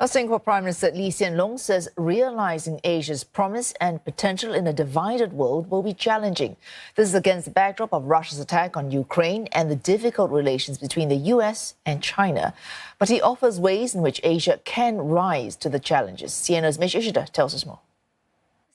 Singapore Prime Minister Hsien says realizing Asia's promise and potential in a divided world will be challenging. This is against the backdrop of Russia's attack on Ukraine and the difficult relations between the US and China. But he offers ways in which Asia can rise to the challenges. CNO's Mish Ishida tells us more.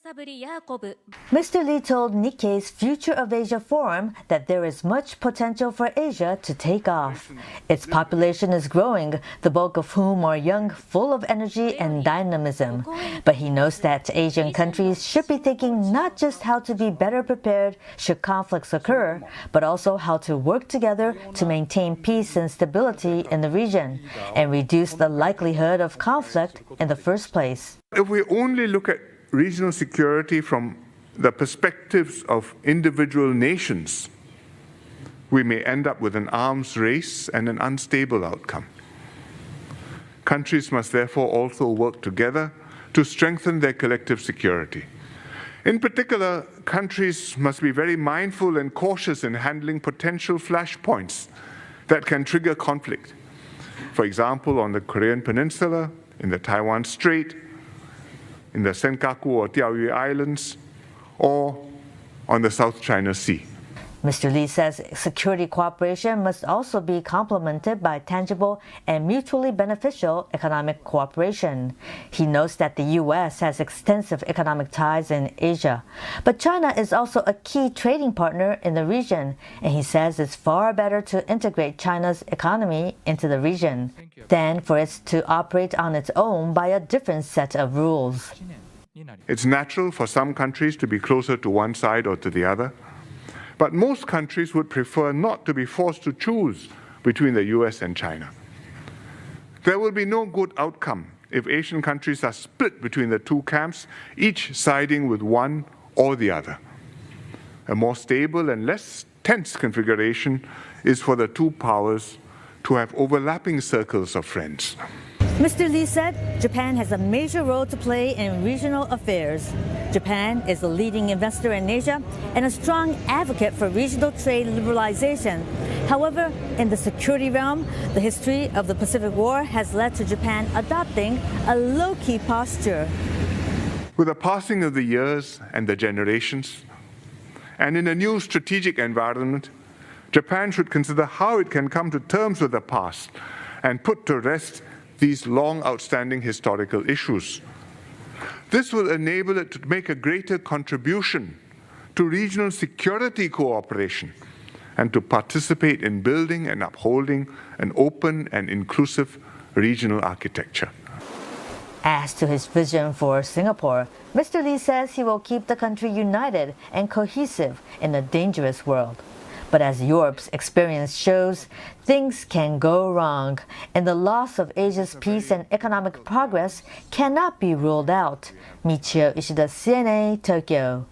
Mr. Lee told Nikkei's Future of Asia Forum that there is much potential for Asia to take off. Its population is growing, the bulk of whom are young, full of energy and dynamism. But he knows that Asian countries should be thinking not just how to be better prepared should conflicts occur, but also how to work together to maintain peace and stability in the region and reduce the likelihood of conflict in the first place. If we only look at regional security from the perspectives of individual nations, we may end up with an arms race and an unstable outcome. Countries must therefore also work together to strengthen their collective security. In particular, countries must be very mindful and cautious in handling potential flashpoints that can trigger conflict. For example, on the Korean Peninsula, in the Taiwan Strait, in the Senkaku or Diaoyu Islands, or on the South China Sea. Mr. Lee says security cooperation must also be complemented by tangible and mutually beneficial economic cooperation. He notes that the U.S. has extensive economic ties in Asia, but China is also a key trading partner in the region, and he says it's far better to integrate China's economy into the region than for it to operate on its own by a different set of rules. It's natural for some countries to be closer to one side or to the other, but most countries would prefer not to be forced to choose between the US and China. There will be no good outcome if Asian countries are split between the two camps, each siding with one or the other. A more stable and less tense configuration is for the two powers to have overlapping circles of friends. Mr. Lee said Japan has a major role to play in regional affairs. Japan is a leading investor in Asia and a strong advocate for regional trade liberalization. However, in the security realm, the history of the Pacific War has led to Japan adopting a low-key posture. With the passing of the years and the generations, and in a new strategic environment, Japan should consider how it can come to terms with the past and put to rest these long outstanding historical issues. This will enable it to make a greater contribution to regional security cooperation and to participate in building and upholding an open and inclusive regional architecture. As to his vision for Singapore, Mr. Lee says he will keep the country united and cohesive in a dangerous world. But as Europe's experience shows, things can go wrong, and the loss of Asia's peace and economic progress cannot be ruled out. Michio Ishida, CNA, Tokyo.